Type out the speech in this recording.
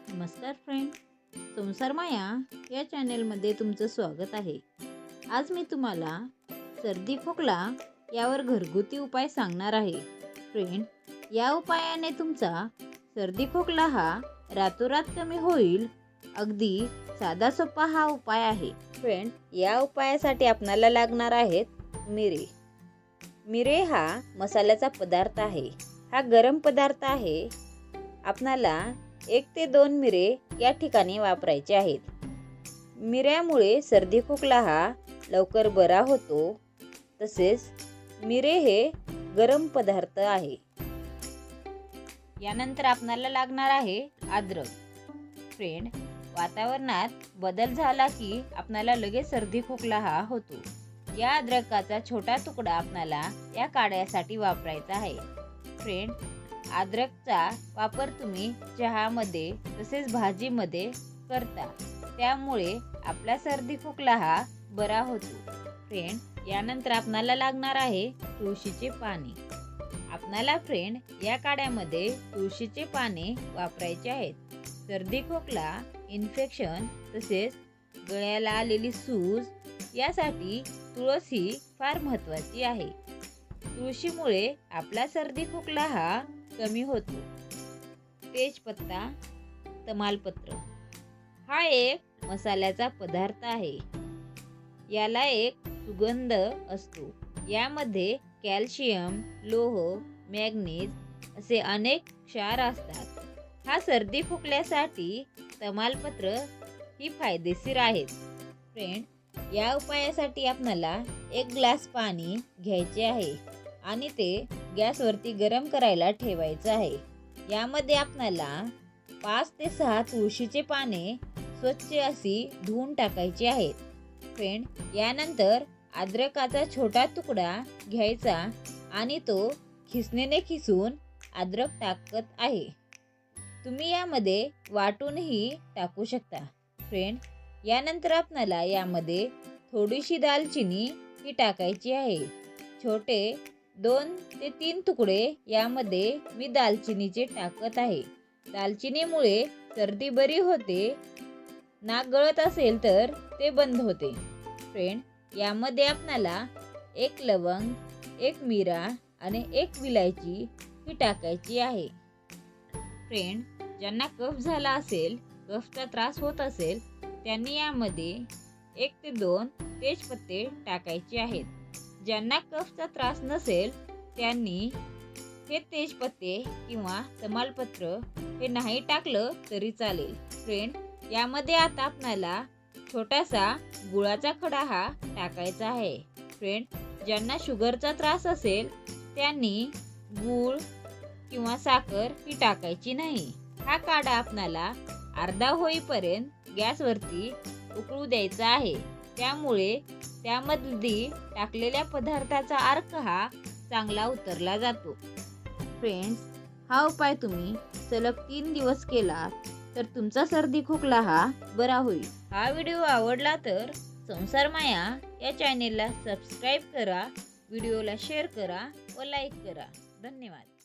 नमस्कार फ्रेंड, संसार माया या चॅनेलमध्ये तुमचं स्वागत आहे। आज मी तुम्हाला सर्दी खोकला यावर घरगुती उपाय सांगणार आहे। फ्रेंड, या उपायाने तुमचा सर्दी खोकला हा रातोरात कमी होईल। अगदी साधा सोपा हा उपाय आहे। फ्रेंड, या उपायासाठी आपल्याला लागणार आहेत मिरे। मिरे हा मसाल्याचा पदार्थ आहे। हा गरम पदार्थ आहे। आपणाला 1 ते 2 मिरे या ठिकाणी वापरायचे आहेत। मिऱ्यामुळे सर्दी खोकला हा लवकर बरा होतो। तसेच मिरे हे गरम पदार्थ आहे। यानंतर आपल्याला लागणार आहे अद्रक। फ्रेंड, वातावरणात बदल झाला की आपल्याला लगेच सर्दी खोकला हा होतो। या अद्रकाचा छोटा तुकडा आपल्याला या काढ्यासाठी वापरायचा आहे। फ्रेंड, अद्रकचा वापर तुम्ही चहामध्ये तसेच भाजीमध्ये करता, त्यामुळे आपला सर्दी खोकला हा बरा होतो। फ्रेंड, यानंतर आपल्याला लागणार आहे तुळशीचे पाने। आपल्याला फ्रेंड या काढ्यामध्ये तुळशीचे पाने वापरायचे आहेत। सर्दी खोकला, इन्फेक्शन तसेच गळ्याला आलेली सूज यासाठी तुळस ही फार महत्त्वाची आहे। तुळशीमुळे आपला सर्दी खोकला हा कमी होतो। तेजपत्ता, तमालपत्र हा एक मसाल्याचा पदार्थ आहे। याला एक सुगंध असतो। यामध्ये कॅल्शियम, लोह, मॅग्नीज असे अनेक क्षार असतात। हा सर्दी खोकल्यासाठी तमालपत्र ही फायदेशीर आहेत। फ्रेंड, या उपायासाठी आपल्याला 1 ग्लास पाणी घ्यायचे आहे आणि ते गॅसवरती गरम करायला ठेवायचं आहे। यामध्ये आपल्याला 5 ते 6 तुळशीचे पाने स्वच्छ अशी धुवून टाकायची आहेत। फ्रेंड, यानंतर अद्रकाचा छोटा तुकडा घ्यायचा आणि तो खिसणीने खिसून अद्रक टाकत आहे। तुम्ही यामध्ये वाटूनही टाकू शकता। फ्रेंड, यानंतर आपल्याला यामध्ये थोडीशी दालचिनी ही टाकायची आहे। छोटे 2 ते 3 तुकडे यामध्ये मी दालचिनीचे टाकत आहे। दालचिनीमुळे सर्दी बरी होते। नाक गळत असेल तर ते बंद होते। फ्रेंड, यामध्ये आपल्याला 1 लवंग, 1 मिरा आणि 1 विलायची ही टाकायची आहे। फ्रेंड, ज्यांना कफ झाला असेल, कफचा त्रास होत असेल, त्यांनी यामध्ये 1 ते 2 तेजपत्ते टाकायचे आहेत। ज्यांना कफचा त्रास नसेल त्यांनी हे तेजपत्ते किंवा तमालपत्र हे नाही टाकलं तरी चालेल। फ्रेंड, यामध्ये आता आपल्याला छोटासा गुळाचा खडा हा टाकायचा आहे। फ्रेंड, ज्यांना शुगरचा त्रास असेल त्यांनी गूळ किंवा साखर ही टाकायची नाही। हा काढा आपल्याला अर्धा होईपर्यंत गॅसवरती उकळू द्यायचा आहे। त्यामुळे त्यामध्ये टाकलेल्या पदार्थाचा अर्क हा चांगला उतरला जातो। फ्रेंड्स, हा उपाय तुम्ही सलग 3 दिवस केला तर तुमचा सर्दी खोकला हा बरा होईल। हा व्हिडिओ आवडला तर संसार माया या चॅनेलला सबस्क्राईब करा, व्हिडिओला शेअर करा व लाईक करा। धन्यवाद।